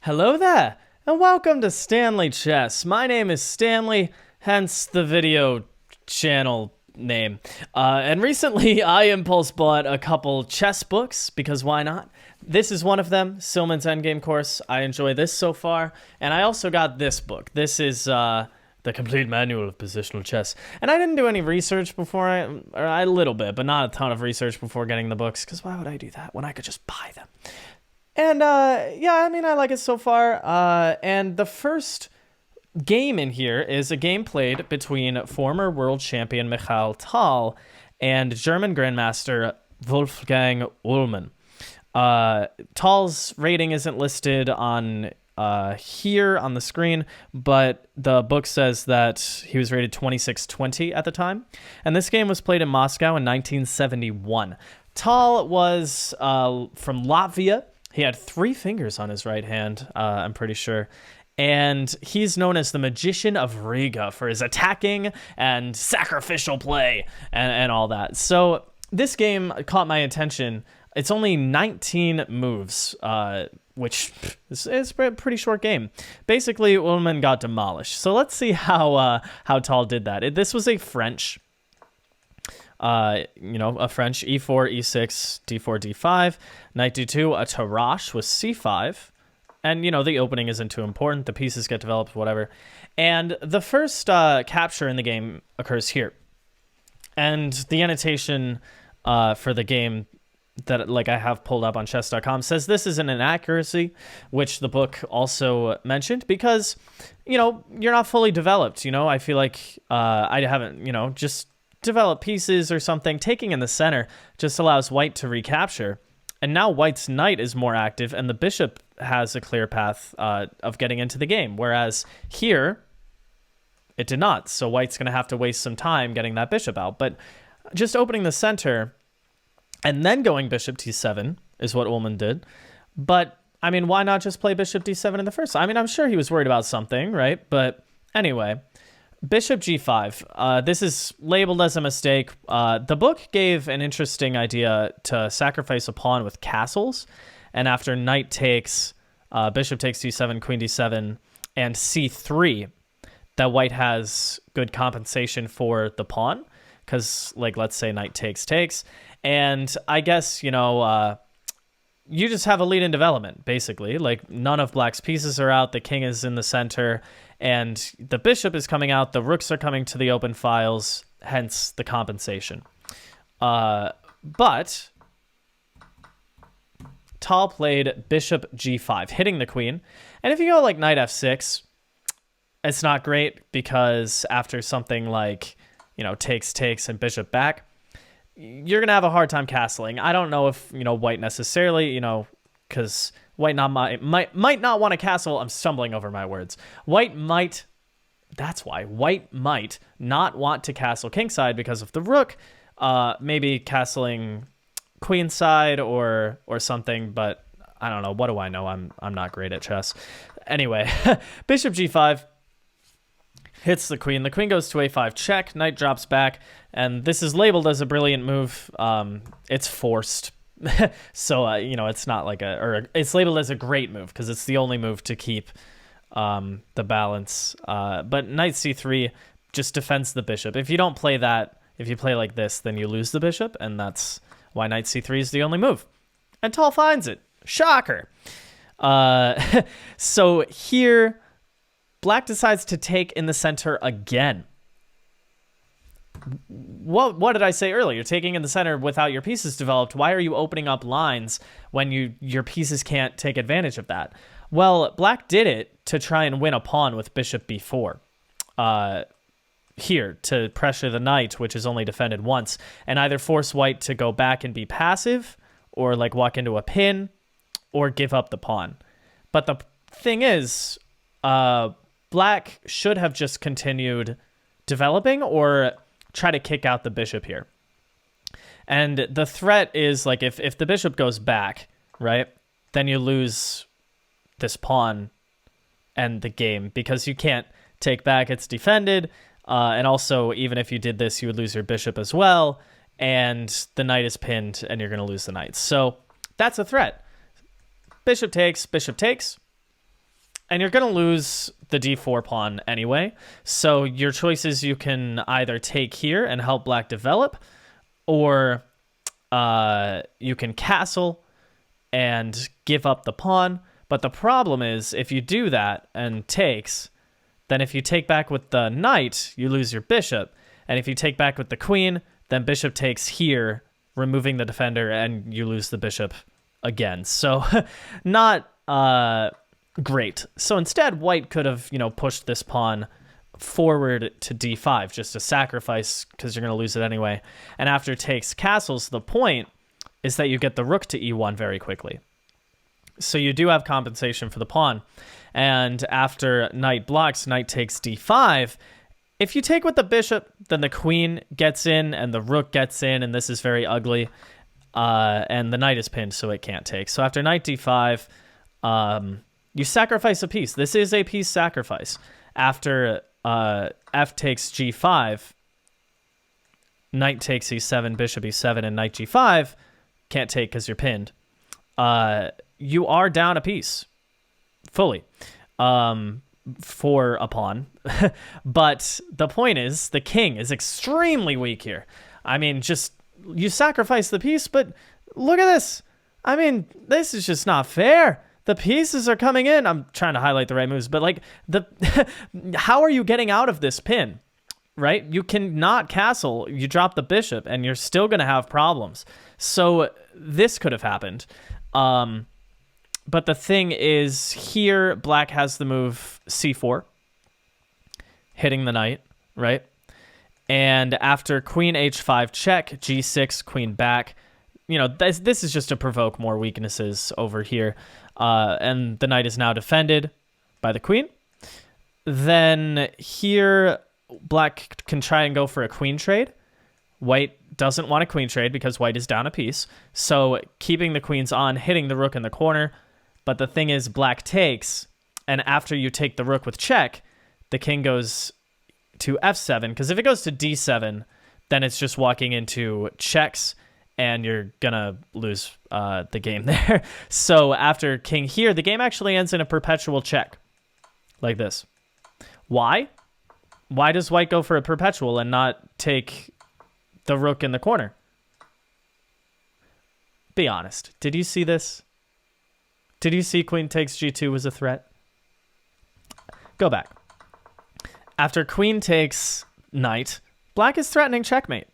Hello there, and welcome to Stanley Chess. My name is Stanley, hence the video channel name. And recently, I impulse bought a couple chess books, because why not? This is one of them, Silman's Endgame Course. I enjoy this so far. And I also got this book. This is The Complete Manual of Positional Chess. And I didn't do any research before a little bit, but not a ton of research before getting the books, because why would I do that when I could just buy them? And, yeah, I mean, I like it so far. And the first game in here is a game played between former world champion Mikhail and German Grandmaster Wolfgang Ullmann. Tal's rating isn't listed on here on the screen, but the book says that he was rated 2620 at the time. And this game was played in Moscow in 1971. Tal was from Latvia. He had 3 fingers on his right hand, I'm pretty sure. And he's known as the Magician of Riga for his attacking and sacrificial play and all that. So this game caught my attention. It's only 19 moves, which is a pretty short game. Basically, Ullmann got demolished. So let's see how Tal did that. This was a French... a French e4, e6, d4, d5, knight d2, a Tarrasch with c5. And, the opening isn't too important. The pieces get developed, whatever. And the first capture in the game occurs here. And the annotation for the game that I have pulled up on chess.com says this is an inaccuracy, which the book also mentioned, because, you're not fully developed. I feel like I haven't, just develop pieces or something. Taking in the center just allows white to recapture. And now white's knight is more active, and the bishop has a clear path of getting into the game. Whereas here, it did not. So white's going to have to waste some time getting that bishop out. But just opening the center and then going bishop d7 is what Ullmann did. But, I mean, why not just play bishop d7 in the first? I mean, I'm sure he was worried about something, right? But anyway... Bishop g5. This is labeled as a mistake. The book gave an interesting idea to sacrifice a pawn with castles, and after knight takes, bishop takes d7, queen d7, and c3, that white has good compensation for the pawn, because, let's say knight takes, and I guess, you just have a lead in development, basically. None of black's pieces are out, the king is in the center, and the bishop is coming out, the rooks are coming to the open files, hence the compensation. But Tal played bishop g5, hitting the queen. And if you go knight f6, it's not great, because after something like, takes, and bishop back, you're going to have a hard time castling. I don't know if, white necessarily, because... White might not want to castle. I'm stumbling over my words. White might not want to castle kingside because of the rook. Maybe castling queenside or something, but I don't know. What do I know? I'm not great at chess. Anyway, bishop g5 hits the queen. The queen goes to a5 check. Knight drops back, and this is labeled as a brilliant move. It's forced. So, it's not it's labeled as a great move because it's the only move to keep the balance. But knight c3 just defends the bishop. If you don't play that, if you play like this, then you lose the bishop, and that's why knight c3 is the only move. And Tal finds it. Shocker. So here, black decides to take in the center again. What did I say earlier? You're taking in the center without your pieces developed. Why are you opening up lines when your pieces can't take advantage of that? Well, black did it to try and win a pawn with bishop b4. Here, to pressure the knight, which is only defended once, and either force white to go back and be passive, or walk into a pin, or give up the pawn. But the thing is, black should have just continued developing, or try to kick out the bishop here. And the threat is, if the bishop goes back, right, then you lose this pawn and the game, because you can't take back, it's defended, and also, even if you did this, you would lose your bishop as well, and the knight is pinned, and you're going to lose the knight. So that's a threat. Bishop takes, and you're going to lose the d4 pawn anyway. So your choice is you can either take here and help black develop, or you can castle and give up the pawn. But the problem is, if you do that and takes, then if you take back with the knight, you lose your bishop. And if you take back with the queen, then bishop takes here, removing the defender, and you lose the bishop again. So not great. So instead, white could have, pushed this pawn forward to d5 just to sacrifice, because you're going to lose it anyway. And after takes castles, the point is that you get the rook to e1 very quickly. So you do have compensation for the pawn. And after knight blocks, knight takes d5. If you take with the bishop, then the queen gets in and the rook gets in, and this is very ugly. And the knight is pinned, so it can't take. So after knight d5, you sacrifice a piece. This is a piece sacrifice. After f takes g5, knight takes e7, bishop e7, and knight g5, can't take because you're pinned. You are down a piece fully for a pawn. But the point is, the king is extremely weak here. I mean, just you sacrifice the piece, but look at this. I mean, this is just not fair. The pieces are coming in. I'm trying to highlight the right moves, but like how are you getting out of this pin? Right? You cannot castle. You drop the bishop, and you're still going to have problems. So this could have happened. But the thing is, here, black has the move c4, hitting the knight, right? And after queen h5 check, g6, queen back, this is just to provoke more weaknesses over here. And the knight is now defended by the queen. Then here, black can try and go for a queen trade. White doesn't want a queen trade because white is down a piece. So keeping the queens on, hitting the rook in the corner. But the thing is, black takes, and after you take the rook with check, the king goes to f7, because if it goes to d7, then it's just walking into checks, and you're gonna lose the game there. So after king here, the game actually ends in a perpetual check, like this. Why? Why does white go for a perpetual and not take the rook in the corner? Be honest. Did you see this? Did you see queen takes g2 was a threat? Go back. After queen takes knight, black is threatening checkmate.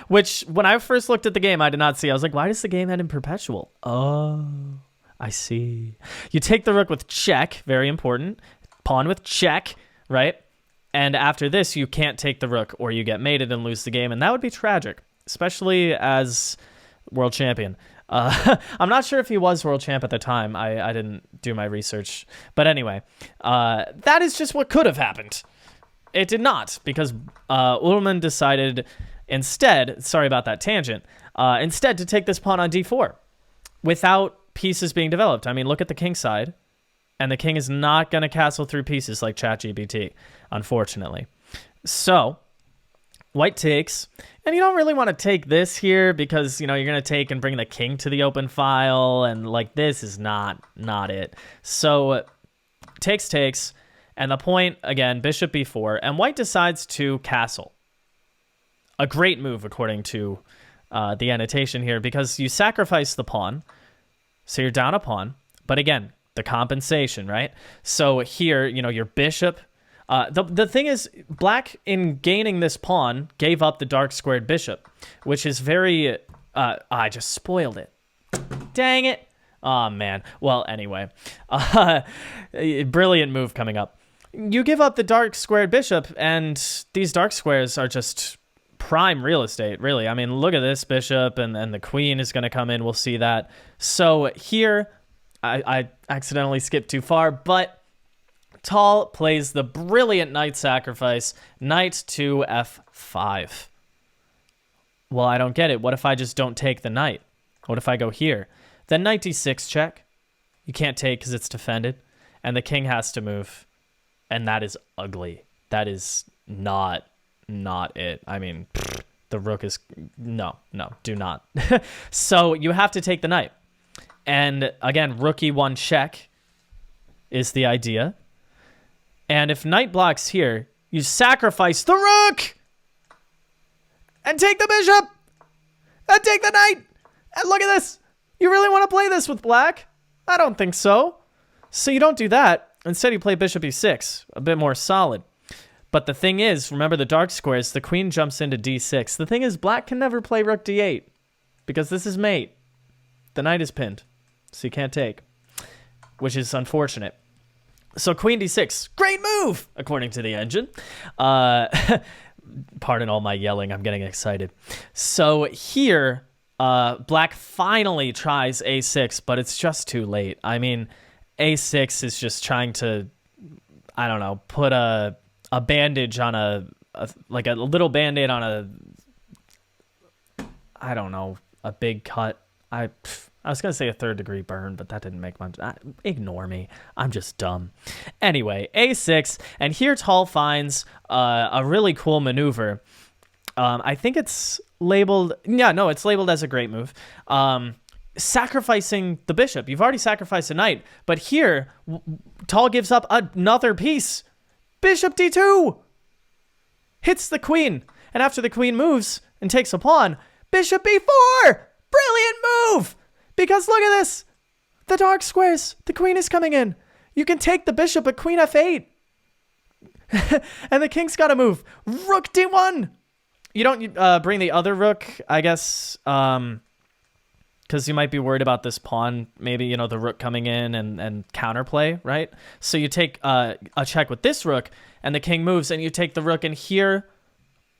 Which, when I first looked at the game, I did not see. I was like, why does the game end in perpetual? Oh, I see. You take the rook with check, very important. Pawn with check, right? And after this, you can't take the rook, or you get mated and lose the game, and that would be tragic, especially as world champion. I'm not sure if he was world champ at the time. I didn't do my research. But anyway, that is just what could have happened. It did not, because Ullman decided instead, sorry about that tangent, instead to take this pawn on d4 without pieces being developed. I mean, look at the king side, and the king is not going to castle through pieces like ChatGPT, unfortunately. So white takes, and you don't really want to take this here because, you're going to take and bring the king to the open file, and like this is not it. So takes, and the point, again, bishop b4, and white decides to castle. A great move, according to the annotation here, because you sacrifice the pawn, so you're down a pawn, but again, the compensation, right? So here, your bishop. The thing is, black, in gaining this pawn, gave up the dark squared bishop, which is very... I just spoiled it. Dang it. Oh, man. Well, anyway. Brilliant move coming up. You give up the dark squared bishop, and these dark squares are just prime real estate, really. I mean, look at this bishop, and the queen is going to come in. We'll see that. So here, I accidentally skipped too far, but... Tal plays the brilliant knight sacrifice, knight to f5. Well, I don't get it. What if I just don't take the knight? What if I go here? Then knight d6 check. You can't take because it's defended, and the king has to move, and that is ugly. That is not it. I mean, the rook is... No, do not. So you have to take the knight. And again, rook e1 check. is the idea. And if knight blocks here, you sacrifice the rook and take the bishop and take the knight. And look at this. You really want to play this with black? I don't think so. So you don't do that. Instead, you play bishop e6, a bit more solid. But the thing is, remember the dark squares, the queen jumps into d6. The thing is, black can never play rook d8 because this is mate. The knight is pinned, so you can't take, which is unfortunate. So queen d6, great move, according to the engine. Pardon all my yelling, I'm getting excited. So here, black finally tries a6, but it's just too late. I mean, a6 is just trying to, I don't know, put a bandage on like a little band-aid on I don't know, a big cut. I was going to say a third-degree burn, but that didn't make much. Ignore me. I'm just dumb. Anyway, a6, and here Tal finds a really cool maneuver. I think it's labeled... Yeah, no, it's labeled as a great move. Sacrificing the bishop. You've already sacrificed a knight, but here, Tal gives up another piece. Bishop d2! Hits the queen, and after the queen moves and takes a pawn, bishop b4! Brilliant move! Because look at this. The dark squares. The queen is coming in. You can take the bishop at queen f8. And the king's got to move. Rook d1. You don't bring the other rook, I guess, because you might be worried about this pawn. Maybe, you know, the rook coming in and counterplay, right? So you take a check with this rook, and the king moves, and you take the rook. And here,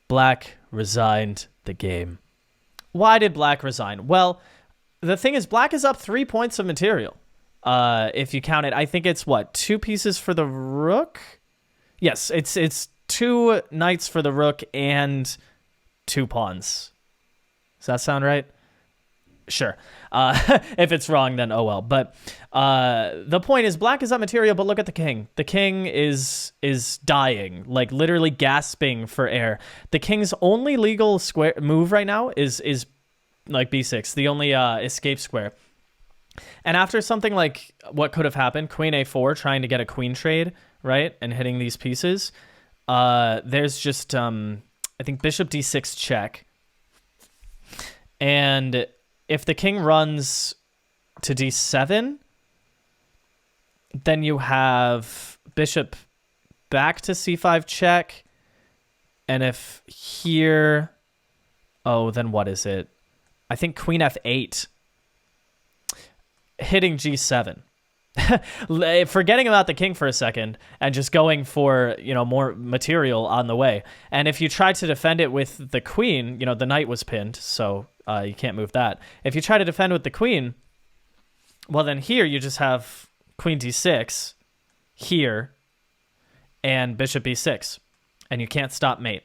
black resigned the game. Why did black resign? Well, the thing is, black is up 3 points of material. If you count it, I think it's what, 2 pieces for the rook? Yes, it's 2 knights for the rook and 2 pawns. Does that sound right? Sure. If it's wrong, then oh well. But the point is, black is up material, but look at the king. The king is dying, like literally gasping for air. The king's only legal square move right now is like b6, the only escape square. And after something like what could have happened, queen a4, trying to get a queen trade, right, and hitting these pieces, there's just I think bishop d6 check. And if the king runs to d7, then you have bishop back to c5 check. And if here, oh, then what is it? I think queen f8, hitting g7. Forgetting about the king for a second and just going for, you know, more material on the way. And if you try to defend it with the queen, you know, the knight was pinned, so you can't move that. If you try to defend with the queen, well, then here you just have queen d6 here and bishop b6, and you can't stop mate.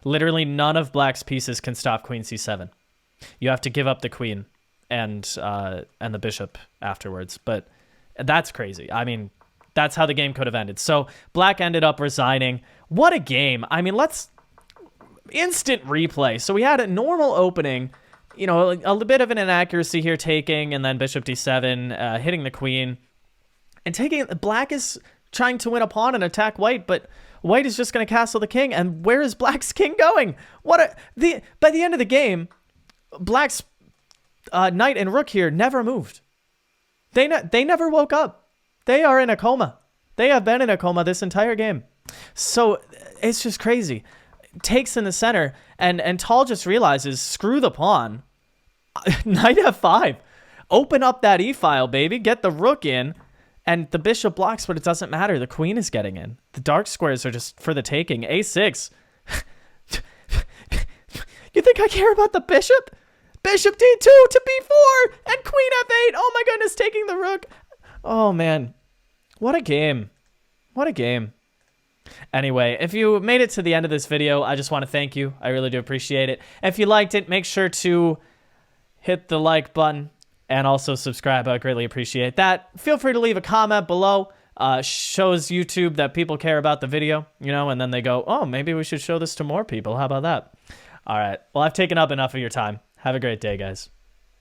Literally none of black's pieces can stop queen c7. You have to give up the queen and the bishop afterwards. But that's crazy. I mean, that's how the game could have ended. So black ended up resigning. What a game. I mean, let's instant replay. So we had a normal opening, you know, a bit of an inaccuracy here taking, and then bishop d7, hitting the queen. And taking, black is trying to win a pawn and attack white, but white is just going to castle the king. And where is black's king going? By the end of the game, black's knight and rook here never moved. They never woke up. They are in a coma. They have been in a coma this entire game. So it's just crazy. Takes in the center, and Tal just realizes, screw the pawn. Knight f5. Open up that e-file, baby. Get the rook in. And the bishop blocks, but it doesn't matter. The queen is getting in. The dark squares are just for the taking. a6. You think I care about the bishop? Bishop d2 to b4 and queen f8. Oh my goodness, taking the rook. Oh man, what a game. What a game. Anyway, if you made it to the end of this video, I just want to thank you. I really do appreciate it. If you liked it, make sure to hit the like button and also subscribe. I greatly appreciate that. Feel free to leave a comment below. Shows YouTube that people care about the video, you know, and then they go, oh, maybe we should show this to more people. How about that? All right. Well, I've taken up enough of your time. Have a great day, guys.